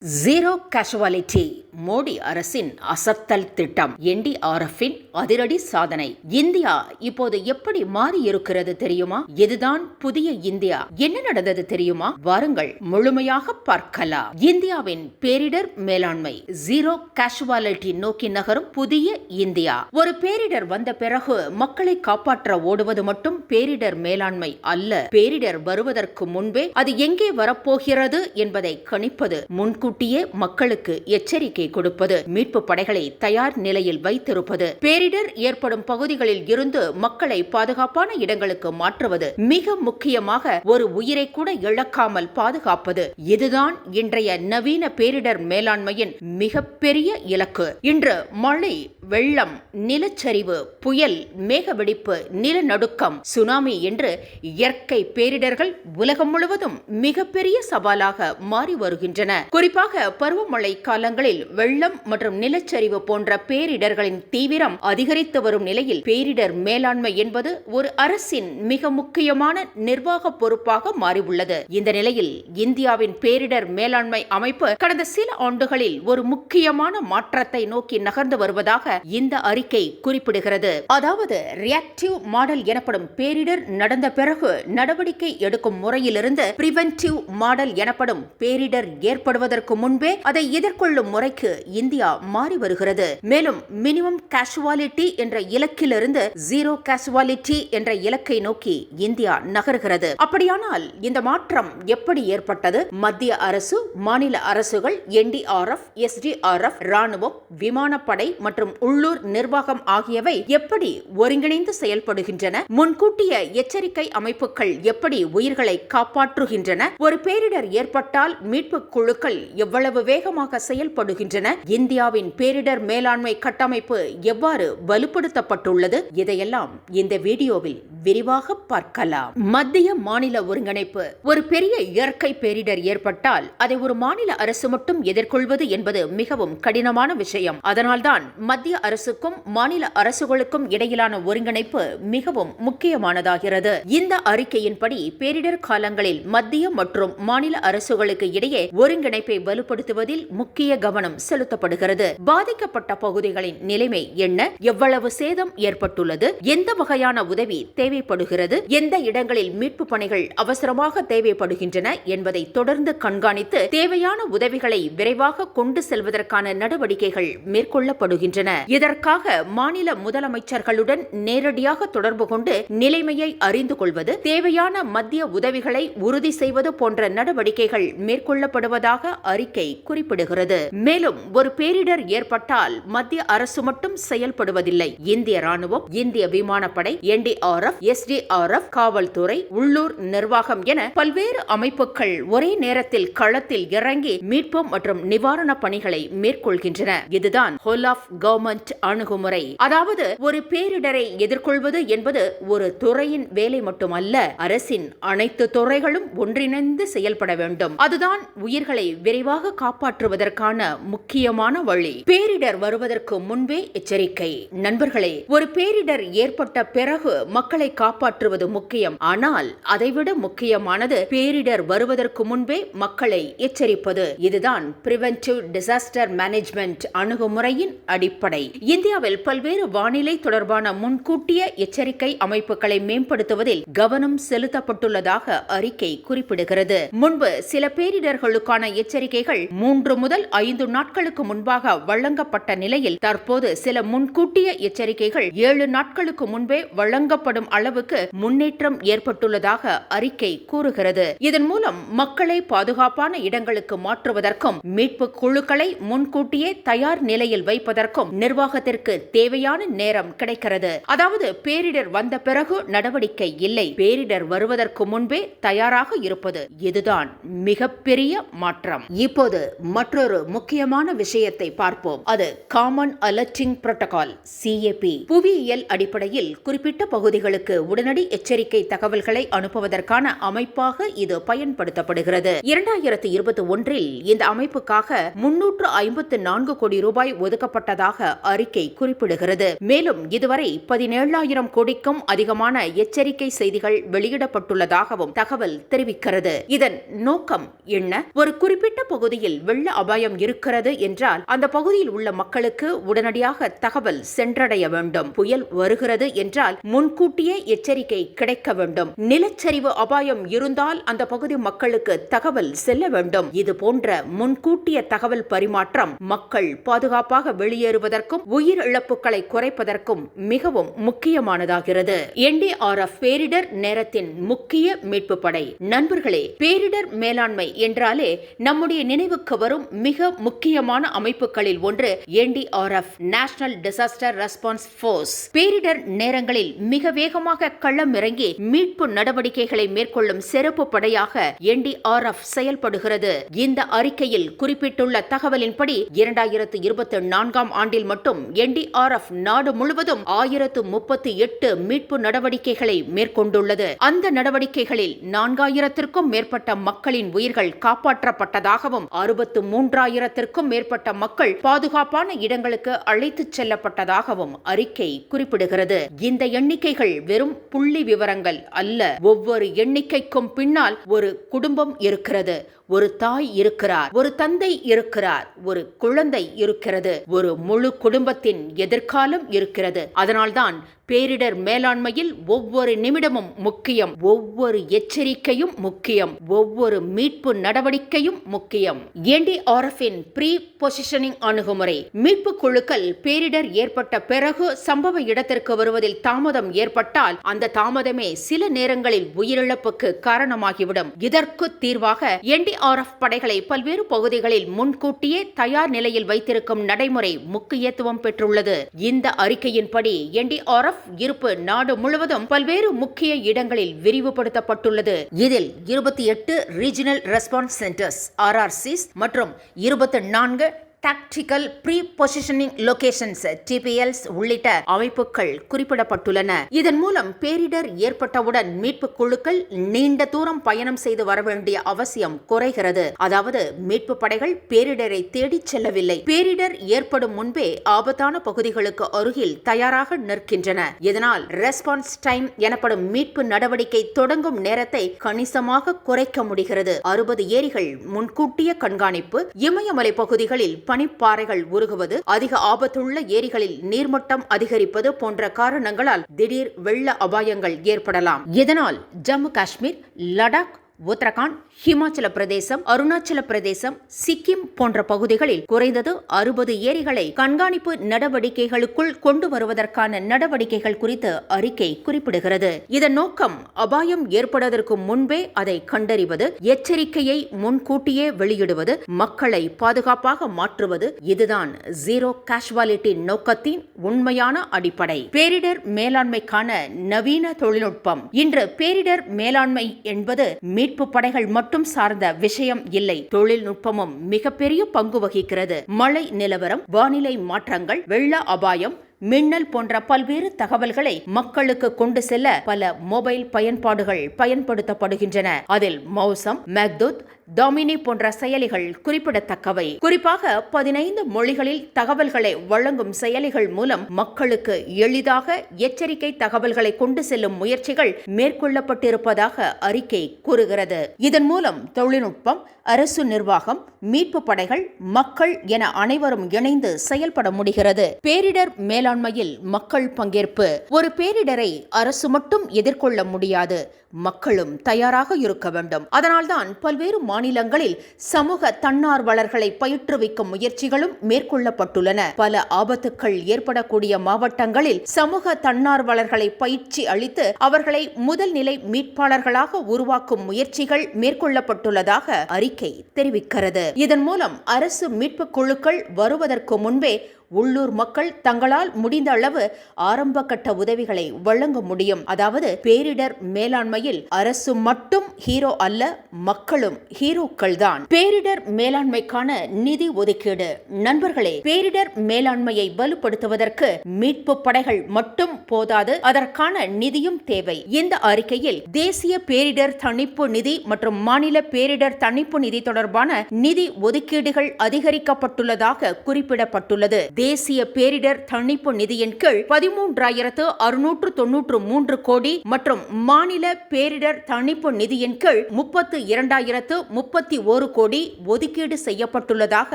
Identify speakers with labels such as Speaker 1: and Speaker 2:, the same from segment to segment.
Speaker 1: Zero casualty Modi அரசின் அசத்தல் திட்டம். NDRF-இன் அதிரடி சாதனை. இந்தியா இப்போது எப்படி மாறி இருக்கிறது தெரியுமா? இதுதான் புதிய இந்தியா. என்ன நடந்தது தெரியுமா? வாருங்கள் முழுமையாக பார்க்கலாம். இந்தியாவின் பேரிடர் மேலாண்மை ஜீரோ கேஷுவாலிட்டி நோக்கி நகரும் புதிய இந்தியா. ஒரு பேரிடர் வந்த பிறகு மக்களை காப்பாற்ற ஓடுவது மட்டும் பேரிடர் மேலாண்மை அல்ல. பேரிடர் வருவதற்கு முன்பே அது எங்கே வரப்போகிறது என்பதை கணிப்பது, முன்கூட்டியே மக்களுக்கு எச்சரிக்கை கொடுப்பது, மீட்பு படைகளை தயார் நிலையில் வைத்திருப்பது, பேரிடர் ஏற்படும் பகுதிகளில் இருந்து மக்களை பாதுகாப்பான இடங்களுக்கு மாற்றுவது, மிக முக்கியமாக ஒரு உயிரை கூட இழக்காமல் பாதுகாப்பது. இதுதான் இன்றைய நவீன பேரிடர் மேலாண்மையின் மிகப்பெரிய இலக்கு. இன்று மழை, வெள்ளம், நிலச்சரிவு, புயல், மேகவெடிப்பு, நிலநடுக்கம், சுனாமி என்று இயற்கை பேரிடர்கள் உலகம் முழுவதும் மிகப்பெரிய சவாலாக மாறி வருகின்றன. குறிப்பாக பருவமழை காலங்களில் வெள்ளம் மற்றும் நிலச்சரிவு போன்ற பேரிடர்களின் தீவிரம் அதிகரித்து வரும் நிலையில் பேரிடர் மேலாண்மை என்பது ஒரு அரசின் மிக முக்கியமான நிர்வாக பொறுப்பாக மாறியுள்ளது. இந்த நிலையில் இந்தியாவின் பேரிடர் மேலாண்மை அமைப்பு கடந்த சில ஆண்டுகளில் ஒரு முக்கியமான மாற்றத்தை நோக்கி நகர்ந்து வருவதாக இந்த அறிக்கை குறிப்பிடுகிறது. அதாவது ரியாக்டிவ் மாடல் எனப்படும் பேரிடர் நடந்த பிறகு நடவடிக்கை எடுக்கும் முறையிலிருந்து பிரிவென்டிவ் மாடல் எனப்படும் பேரிடர் ஏற்படுவதற்கு முன்பே அதை எதிர்கொள்ளும் முறைக்கு இந்தியா மாறி வருகிறது. மேலும் மினிமம் கேஷுவாலிட்டி என்ற இலக்கிலிருந்து ஜீரோ கேஷுவாலிட்டி என்ற இலக்கை நோக்கி இந்தியா நகர்கிறது. அப்படியானால் இந்த மாற்றம் எப்படி ஏற்பட்டது? மத்திய அரசு, மாநில அரசுகள், NDRF, SDRF, ராணுவம், விமானப்படை மற்றும் உள்ளூர் நிர்வாகம் ஆகியவை எப்படி ஒருங்கிணைந்து செயல்படுகின்றன? முன்கூட்டிய எச்சரிக்கை அமைப்புகள் எப்படி உயிர்களை காப்பாற்றுகின்றன? ஒரு பேரிடர் ஏற்பட்டால் மீட்பு குழுக்கள் எவ்வளவு வேகமாக செயல்படுகின்றன? இந்தியாவின் பேரிடர் மேலாண்மை கட்டமைப்பு எவ்வாறு வலுப்படுத்தப்பட்டுள்ளது? இதையெல்லாம் இந்த வீடியோவில் விரிவாக பார்க்கலாம். மத்திய மாநில ஒருங்கிணைப்பு. ஒரு பெரிய இயற்கை பேரிடர் ஏற்பட்டால் அதை ஒரு மாநில அரசு மட்டும் எதிர்கொள்வது என்பது மிகவும் கடினமான விஷயம். அதனால்தான் மத்திய அரசுக்கும் மாநில அரசுகளுக்கும் இடையிலான ஒருங்கிணைப்பு மிகவும் முக்கியமானதாகிறது. இந்த அறிக்கையின்படி பேரிடர் காலங்களில் மத்திய மற்றும் மாநில அரசுகளுக்கு இடையே ஒருங்கிணைப்பை வலுப்படுத்துவதில் முக்கிய கவனம் செலுத்தப்படுகிறது. பாதிக்கப்பட்ட பகுதிகளின் நிலைமை என்ன? எவ்வளவு சேதம் ஏற்பட்டுள்ளது? எந்த வகையான உதவி தேவைப்படுகிறது? எந்த இடங்களில் மீட்பு பணிகள் அவசரமாக தேவைப்படுகின்றன என்பதை தொடர்ந்து கண்காணித்து தேவையான உதவிகளை விரைவாக கொண்டு செல்வதற்கான நடவடிக்கைகள் மேற்கொள்ளப்படுகின்றன. இதற்காக மாநில முதலமைச்சர்களுடன் நேரடியாக தொடர்பு கொண்டு நிலைமையை அறிந்து கொள்வது, தேவையான மத்திய உதவிகளை உறுதி செய்வது போன்ற நடவடிக்கைகள் மேற்கொள்ளப்படுவதாக அறிக்கை குறிப்பிடுகிறது. மேலும் ஒரு பேரிடர் ஏற்பட்டால் மத்திய அரசு மட்டும் செயல்படுவதில்லை. இந்திய ராணுவம், இந்திய விமானப்படை, NDRF, SDRF, காவல்துறை, உள்ளூர் நிர்வாகம் என பல்வேறு அமைப்புகள் ஒரே நேரத்தில் களத்தில் இறங்கி மீட்பு மற்றும் நிவாரண பணிகளை மேற்கொள்கின்றன. இதுதான் ஹோல் ஆஃப் கவர்மெண்ட் அணுகுமுறை. அதாவது ஒரு பேரிடரை எதிர்கொள்வது என்பது ஒரு துறையின் வேலை மட்டுமல்ல, அரசின் அனைத்து துறைகளும் ஒன்றிணைந்து செயல்பட வேண்டும். அதுதான் உயிர்களை விரைவாக காப்பாற்றுவதற்கான முக்கியமான வழி. பேரிடர் வருவதற்கு முன்பே எச்சரிக்கை. நண்பர்களே, ஒரு பேரிடர் ஏற்பட்ட பிறகு மக்களை காப்பாற்றுவது முக்கியம். ஆனால் அதைவிட முக்கியமானது பேரிடர் வருவதற்கு முன்பே மக்களை எச்சரிப்பது. இதுதான் பிரிவென்டிவ் டிசாஸ்டர் மேனேஜ்மெண்ட் அணுகுமுறையின் அடிப்படை. இந்தியாவில் பல்வேறு வானிலை தொடர்பான முன்கூட்டிய எச்சரிக்கை அமைப்புகளை மேம்படுத்துவதில் கவனம் செலுத்தப்பட்டுள்ளதாக அறிக்கை குறிப்பிடுகிறது. முன்பு சில பேரிடர்களுக்கான எச்சரிக்கைகள் 3 முதல் 5 நாட்களுக்கு முன்பாக வழங்கப்பட்ட நிலையில் தற்போது சில முன்கூட்டிய எச்சரிக்கைகள் 7 நாட்களுக்கு முன்பே வழங்கப்படும் அளவுக்கு முன்னேற்றம் ஏற்பட்டுள்ளதாக அறிக்கை கூறுகிறது. இதன் மூலம் மக்களை பாதுகாப்பான இடங்களுக்கு மாற்றுவதற்கும் மீட்பு குழுக்களை முன்கூட்டியே தயார் நிலையில் வைப்பதற்கும் நிர்வாகத்திற்கு தேவையான நேரம் கிடைக்கிறது. அதாவது பேரிடர் வந்த பிறகு நடவடிக்கை இல்லை, பேரிடர் வருவதற்கு முன்பே தயாராக இருப்பது. இதுதான் மிகப்பெரிய மாற்றம். இப்போது மற்றொரு முக்கியமான விஷயத்தை பார்ப்போம். அது காமன் அலர்ட்டிங் புரோட்டோகால், CAP. புவியியல் அடிப்படையில் குறிப்பிட்ட பகுதிகளுக்கு உடனடி எச்சரிக்கை தகவல்களை அனுப்புவதற்கான அமைப்பாக இது பயன்படுத்தப்படுகிறது. 2021இல் இந்த அமைப்புக்காக 354 கோடி ரூபாய் ஒதுக்கப்பட்டதாக அறிக்கை குறிப்பிடுகிறது. மேலும் இதுவரை 17,000 கோடிக்கும் அதிகமான எச்சரிக்கை செய்திகள் வெளியிடப்பட்டுள்ளதாகவும் தகவல் தெரிவிக்கிறது. இதன் நோக்கம் என்ன? ஒரு குறிப்பிட்ட பகுதியில் வெள்ள அபாயம் இருக்கிறது என்றால் அந்த பகுதியில் உள்ள மக்களுக்கு உடனடியாக தகவல் சென்றடைய வேண்டும். புயல் வருகிறது என்றால் முன்கூட்டியே எச்சரிக்கை கிடைக்க வேண்டும். நிலச்சரிவு அபாயம் இருந்தால் அந்த பகுதி மக்களுக்கு தகவல் செல்ல வேண்டும். இது போன்ற முன்கூட்டிய தகவல் பரிமாற்றம் மக்கள் பாதுகாப்பாக வெளியேறுவதற்கும் உயிரிழப்புகளை குறைப்பதற்கும் மிகவும் முக்கியமானதாகிறது. NDRF பேரிடர் நேரத்தின் முக்கிய மீட்பு படை. நண்பர்களே, பேரிடர் மேலாண்மை என்றாலே நம்முடைய நினைவுக்கு வரும் மிக முக்கியமான அமைப்புகளில் ஒன்று NDRF, national disaster response force. பேரிடர் நேரங்களில் மிக வேகமாக களம் இறங்கி மீட்பு நடவடிக்கைகளை மேற்கொள்ளும் சிறப்பு படையாக NDRF செயல்படுகிறது. இந்த அறிக்கையில் குறிப்பிட்டுள்ள தகவலின்படி 2024 ஆண்டில் மட்டும் NDRF நாடு முழுவதும் 1038 மீட்பு நடவடிக்கைகளை மேற்கொண்டுள்ளது. அந்த நடவடிக்கைகளில் 4000க்கும் மேற்பட்ட மக்களின் உயிர்கள் காப்பாற்றப்பட்டதாகவும் 63,000க்கும் மேற்பட்ட மக்கள் பாதுகாப்பான இடங்களுக்கு அழைத்துச் செல்லப்பட்டதாகவும் அறிக்கை குறிப்பிடுகிறது. இந்த எண்ணிக்கைகள் வெறும் புள்ளி விவரங்கள் அல்ல. ஒவ்வொரு எண்ணிக்கைக்கும் பின்னால் ஒரு குடும்பம் இருக்கிறது. ஒரு தாய் இருக்கிறார், ஒரு தந்தை இருக்கிறார், ஒரு குழந்தை இருக்கிறது, ஒரு முழு குடும்பத்தின் எதிர்காலம் இருக்கிறது. அதனால்தான் பேரிடர் மேலாண்மையில் ஒவ்வொரு நிமிடமும் முக்கியம், ஒவ்வொரு எச்சரிக்கையும் முக்கியம், ஒவ்வொரு மீட்பு நடவடிக்கையும் முக்கியம். NDRF-இன் ப்ரீ பொசிஷனிங் அணுகுமுறை. மீட்பு குழுக்கள் பேரிடர் ஏற்பட்ட பிறகு சம்பவ இடத்திற்கு வருவதில் தாமதம் ஏற்பட்டால் அந்த தாமதமே சில நேரங்களில் உயிரிழப்புக்கு காரணமாகிவிடும். இதற்கு தீர்வாக NDRF படைகளை பல்வேறு பகுதிகளில் முன்கூட்டியே தயார் நிலையில் வைத்திருக்கும் நடைமுறை முக்கியத்துவம் பெற்றுள்ளது. இந்த அறிக்கையின்படி NDRF இருப்பு நாடு முழுவதும் பல்வேறு முக்கிய இடங்களில் விரிவுபடுத்தப்பட்டுள்ளது. இதில் 28 ரீஜனல் ரெஸ்பான்ஸ் சென்டர்ஸ் RRCs மற்றும் 24 tactical pre positioning locations TPLs உள்ளிட்ட அமைப்புகள் குறிப்பிடப்பட்டுள்ளன. இதன் மூலம் பேரிடர் ஏற்பட்டவுடன் மீட்பு குழுக்கள் நீண்ட தூரம் பயணம் செய்து வர வேண்டிய அவசியம் குறைகிறது. அதாவது மீட்பு படைகள் பேரிடரை தேடிச் செல்லவில்லை, பேரிடர் ஏற்படும் முன்பே ஆபத்தான பகுதிகளுக்கு அருகில் தயாராக நிற்கின்றன. இதனால் ரெஸ்பான்ஸ் டைம் எனப்படும் மீட்பு நடவடிக்கை தொடங்கும் நேரத்தை கணிசமாக குறைக்க முடிகிறது. 60 ஏரிகள் முன்கூட்டிய கண்காணிப்பு, இமயமலை பகுதிகளில் பனிப்பாறைகள் உருகுவது, அதிக ஆபத்துள்ள ஏரிகளில் நீர்மட்டம் அதிகரிப்பது போன்ற காரணங்களால் திடீர் வெள்ள அபாயங்கள் ஏற்படலாம். இதனால் ஜம்மு காஷ்மீர், லடாக், உத்தரகாண்ட், ஹிமாச்சல பிரதேசம், அருணாச்சல பிரதேசம், சிக்கிம் போன்ற பகுதிகளில் குறைந்தது 60 ஏரிகளை கண்காணிப்பு நடவடிக்கைகளுக்குள் கொண்டு வருவதற்கான நடவடிக்கைகள் குறித்து அறிக்கை குறிப்பிடுகிறது. இதன் நோக்கம் அபாயம் ஏற்படுவதற்கு முன்பே அதை கண்டறிவது, எச்சரிக்கையை முன்கூட்டியே வெளியிடுவது, மக்களை பாதுகாப்பாக மாற்றுவது. இதுதான் ஜீரோ கேஷுவாலிட்டி நோக்கத்தின் உண்மையான அடிப்படை. பேரிடர் மேலாண்மைக்கான நவீன தொழில்நுட்பம். இன்று பேரிடர் மேலாண்மை என்பது மீட்பு படைகள் மட்டும் சார்ந்த விஷயம் இல்லை. தொழில்நுட்பமும் மிகப்பெரிய பங்கு வகிக்கிறது. மழை நிலவரம், வானிலை மாற்றங்கள், வெள்ள அபாயம், மின்னல் போன்ற பல்வேறு தகவல்களை மக்களுக்கு கொண்டு செல்ல பல மொபைல் பயன்பாடுகள் பயன்படுத்தப்படுகின்றன. அதில் மௌசம், மேக்தூத், டாமினி போன்ற செயலிகள் குறிப்பிடத்தக்கவை. குறிப்பாக 15 மொழிகளில் தகவல்களை வழங்கும் செயலிகள் மூலம் மக்களுக்கு எளிதாக எச்சரிக்கை தகவல்களை கொண்டு செல்லும் முயற்சிகள் மேற்கொள்ளப்பட்டிருப்பதாக அறிக்கை கூறுகிறது. இதன் மூலம் தொழில்நுட்பம், அரசு நிர்வாகம், மீட்பு படைகள், மக்கள் என அனைவரும் இணைந்து செயல்பட முடிகிறது. பேரிடர் மேலாண்மையில் மக்கள் பங்கேற்பு. ஒரு பேரிடரை அரசு மட்டும் எதிர்கொள்ள முடியாது, மக்களும் தயாராக இருக்க வேண்டும். அதனால்தான் பல்வேறு மாநிலங்களில் சமூக தன்னார்வலர்களை பயிற்றுவிக்கும் முயற்சிகளும் மேற்கொள்ளப்பட்டுள்ளன. பல ஆபத்துக்கள் ஏற்படக்கூடிய மாவட்டங்களில் சமூக தன்னார்வலர்களை பயிற்சி அளித்து அவர்களை முதல் நிலை மீட்பாளர்களாக உருவாக்கும் முயற்சிகள் மேற்கொள்ளப்பட்டுள்ளதாக அறிக்கை தெரிவிக்கிறது. இதன் மூலம் அரசு மீட்பு குழுக்கள் வருவதற்கு முன்பே உள்ளூர் மக்கள் தங்களால் முடிந்த அளவு ஆரம்ப கட்ட உதவிகளை வழங்க முடியும். அதாவது பேரிடர் மேலாண்மை மேலாண்மையில் அரசு மட்டும் ஹீரோ அல்ல, மக்களும் ஹீரோக்கள் தான். பேரிடர் மேலாண்மைக்கான நிதி ஒதுக்கீடு. நண்பர்களே, பேரிடர் மேலாண்மையை வலுப்படுத்துவதற்கு மீட்பு படைகள் மட்டும் போதாது, அதற்கான நிதியும் தேவை. இந்த அறிக்கையில் தேசிய பேரிடர் தணிப்பு நிதி மற்றும் மாநில பேரிடர் தணிப்பு நிதி தொடர்பான நிதி ஒதுக்கீடுகள் அதிகரிக்கப்பட்டுள்ளதாக குறிப்பிடப்பட்டுள்ளது. தேசிய பேரிடர் தணிப்பு நிதியின் கீழ் 13,693 கோடி மற்றும் மாநில பேரிடர் தணிப்பு நிதியின் கீழ் 32,031 கோடி ஒதுக்கீடு செய்யப்பட்டுள்ளதாக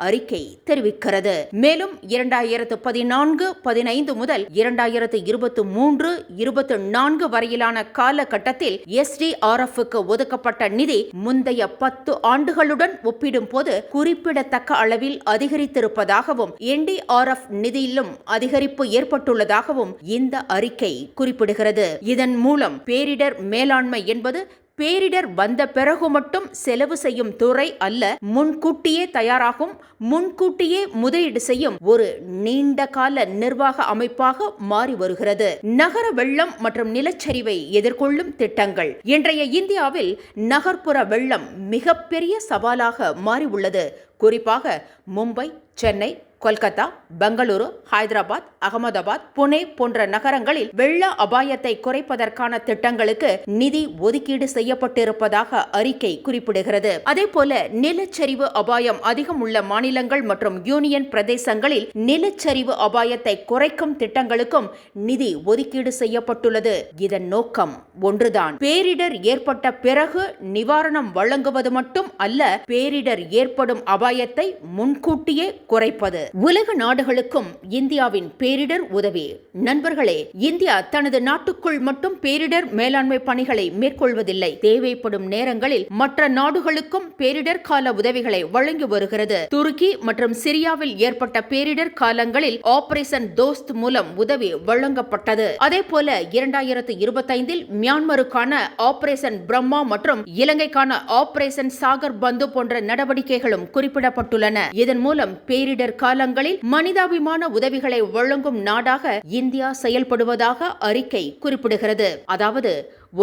Speaker 1: அறிக்கை தெரிவிக்கிறது. மேலும் 2014-15 முதல் 2023-24 வரையிலான காலகட்டத்தில் SDRF-க்கு ஒதுக்கப்பட்ட நிதி முந்தைய 10 ஆண்டுகளுடன் ஒப்பிடும் போது குறிப்பிடத்தக்க அளவில் அதிகரித்திருப்பதாகவும் NDRF நிதியிலும் அதிகரிப்பு ஏற்பட்டுள்ளதாகவும் இந்த அறிக்கை குறிப்பிடுகிறது. இதன் மூலம் பேரிடர் மேலாண்மை என்பது பேரிடர் வந்த பிறகு மட்டும் செலவு செய்யும் துறை அல்ல, முன்கூட்டியே தயாராகும், முன்கூட்டியே முதலீடு செய்யும் ஒரு நீண்ட கால நிர்வாக அமைப்பாக மாறி வருகிறது. நகர வெள்ளம் மற்றும் நிலச்சரிவை எதிர்கொள்ளும் திட்டங்கள். இன்றைய இந்தியாவில் நகர்ப்புற வெள்ளம் மிகப்பெரிய சவாலாக மாறி உள்ளது. குறிப்பாக மும்பை, சென்னை, கொல்கத்தா, பெங்களூரு, ஹைதராபாத், அகமதாபாத், புனே போன்ற நகரங்களில் வெள்ள அபாயத்தை குறைப்பதற்கான திட்டங்களுக்கு நிதி ஒதுக்கீடு செய்யப்பட்டிருப்பதாக அறிக்கை குறிப்பிடுகிறது. அதேபோல நிலச்சரிவு அபாயம் அதிகம் உள்ள மாநிலங்கள் மற்றும் யூனியன் பிரதேசங்களில் நிலச்சரிவு அபாயத்தை குறைக்கும் திட்டங்களுக்கும் நிதி ஒதுக்கீடு செய்யப்பட்டுள்ளது. இதன் நோக்கம் ஒன்றுதான், பேரிடர் ஏற்பட்ட பிறகு நிவாரணம் வழங்குவது மட்டும் அல்ல, பேரிடர் ஏற்படும் அபாயத்தை முன்கூட்டியே குறைப்பது. உலக நாடுகளுக்கும் இந்தியாவின் பேரிடர் உதவி. நண்பர்களே, இந்தியா தனது நாட்டுக்குள் மட்டும் பேரிடர் மேலாண்மை பணிகளை மேற்கொள்வதில்லை. தேவைப்படும் நேரங்களில் மற்ற நாடுகளுக்கும் பேரிடர் கால உதவிகளை வழங்கி வருகிறது. துருக்கி மற்றும் சிரியாவில் ஏற்பட்ட பேரிடர் காலங்களில் ஆபரேஷன் தோஸ்த் மூலம் உதவி வழங்கப்பட்டது. அதேபோல 2025 மியான்மருக்கான ஆபரேஷன் பிரம்மா மற்றும் இலங்கைக்கான ஆபரேஷன் சாகர் பந்து போன்ற நடவடிக்கைகளும் குறிப்பிடப்பட்டுள்ளன. இதன் மூலம் பேரிடர் காலங்களில் மனிதாபிமான உதவிகளை வழங்கும் நாடாக இந்தியா செயல்படுவதாக அறிக்கை குறிப்பிடுகிறது. அதாவது,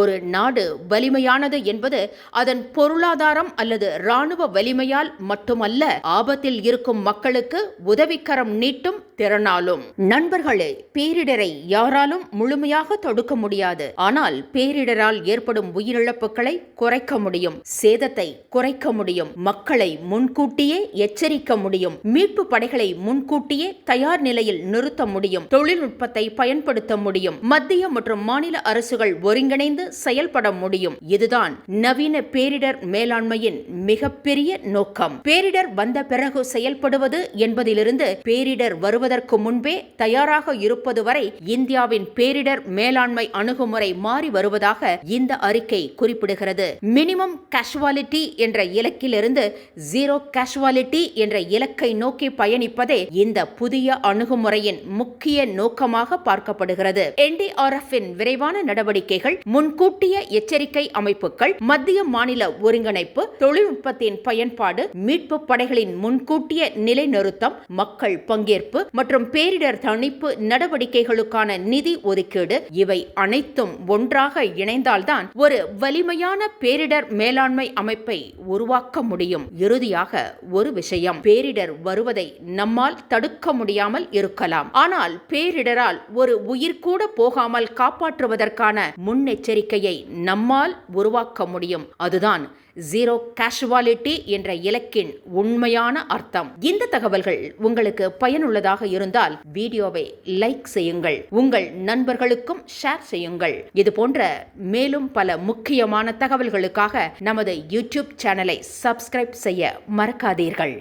Speaker 1: ஒரு நாடு வலிமையானது என்பது அதன் பொருளாதாரம் அல்லது இராணுவ வலிமையால் மட்டுமல்ல, ஆபத்தில் இருக்கும் மக்களுக்கு உதவிக்கரம் நீட்டும் திறனாலும். நண்பர்களே, பேரிடரை யாராலும் முழுமையாக தடுக்க முடியாது. ஆனால் பேரிடரால் ஏற்படும் உயிரிழப்புகளை குறைக்க முடியும், சேதத்தை குறைக்க முடியும், மக்களை முன்கூட்டியே எச்சரிக்க முடியும், மீட்பு படைகளை முன்கூட்டியே தயார் நிலையில் நிறுத்த முடியும், தொழில்நுட்பத்தை பயன்படுத்த முடியும், மத்திய மற்றும் மாநில அரசுகள் ஒருங்கிணைந்து செயல்பட முடியும். இதுதான் நவீன பேரிடர் மேலாண்மையின் மிகப்பெரிய நோக்கம். பேரிடர் வந்த பிறகு செயல்படுவது என்பதிலிருந்து பேரிடர் வருவதற்கு முன்பே தயாராக இருப்பது வரை இந்தியாவின் பேரிடர் மேலாண்மை அணுகுமுறை மாறி வருவதாக இந்த அறிக்கை குறிப்பிடுகிறது. மினிமம் கேஷுவாலிட்டி என்ற இலக்கிலிருந்து ஜீரோ கேஷுவாலிட்டி என்ற இலக்கை நோக்கி பயணிப்பதே இந்த புதிய அணுகுமுறையின் முக்கிய நோக்கமாக பார்க்கப்படுகிறது. NDRF-இன் விரைவான நடவடிக்கைகள், முன்கூட்டிய எச்சரிக்கை அமைப்புகள், மத்திய மாநில ஒருங்கிணைப்பு, தொழில்நுட்பத்தின் பயன்பாடு, மீட்பு படைகளின் முன்கூட்டிய நிலைநிறுத்தம், மக்கள் பங்கேற்பு மற்றும் பேரிடர் தணிப்பு நடவடிக்கைகளுக்கான நிதி ஒதுக்கீடு, இவை அனைத்தும் ஒன்றாக இணைந்தால்தான் ஒரு வலிமையான பேரிடர் மேலாண்மை அமைப்பை உருவாக்க முடியும். இறுதியாக ஒரு விஷயம், பேரிடர் வருவதை நம்மால் தடுக்க முடியாமல் இருக்கலாம். ஆனால் பேரிடரால் ஒரு உயிர் கூட போகாமல் காப்பாற்றுவதற்கான முன்னெச்சரிக்கையை நம்மால் உருவாக்க முடியும். அதுதான் ஜீரோ கேஷுவாலிட்டி என்ற இலக்கின் உண்மையான அர்த்தம். இந்த தகவல்கள் உங்களுக்கு பயனுள்ளதாக இருந்தால் வீடியோவை லைக் செய்யுங்கள், உங்கள் நண்பர்களுக்கும் ஷேர் செய்யுங்கள். இது போன்ற மேலும் பல முக்கியமான தகவல்களுக்காக நமது யூடியூப் சேனலை சப்ஸ்கிரைப் செய்ய மறக்காதீர்கள்.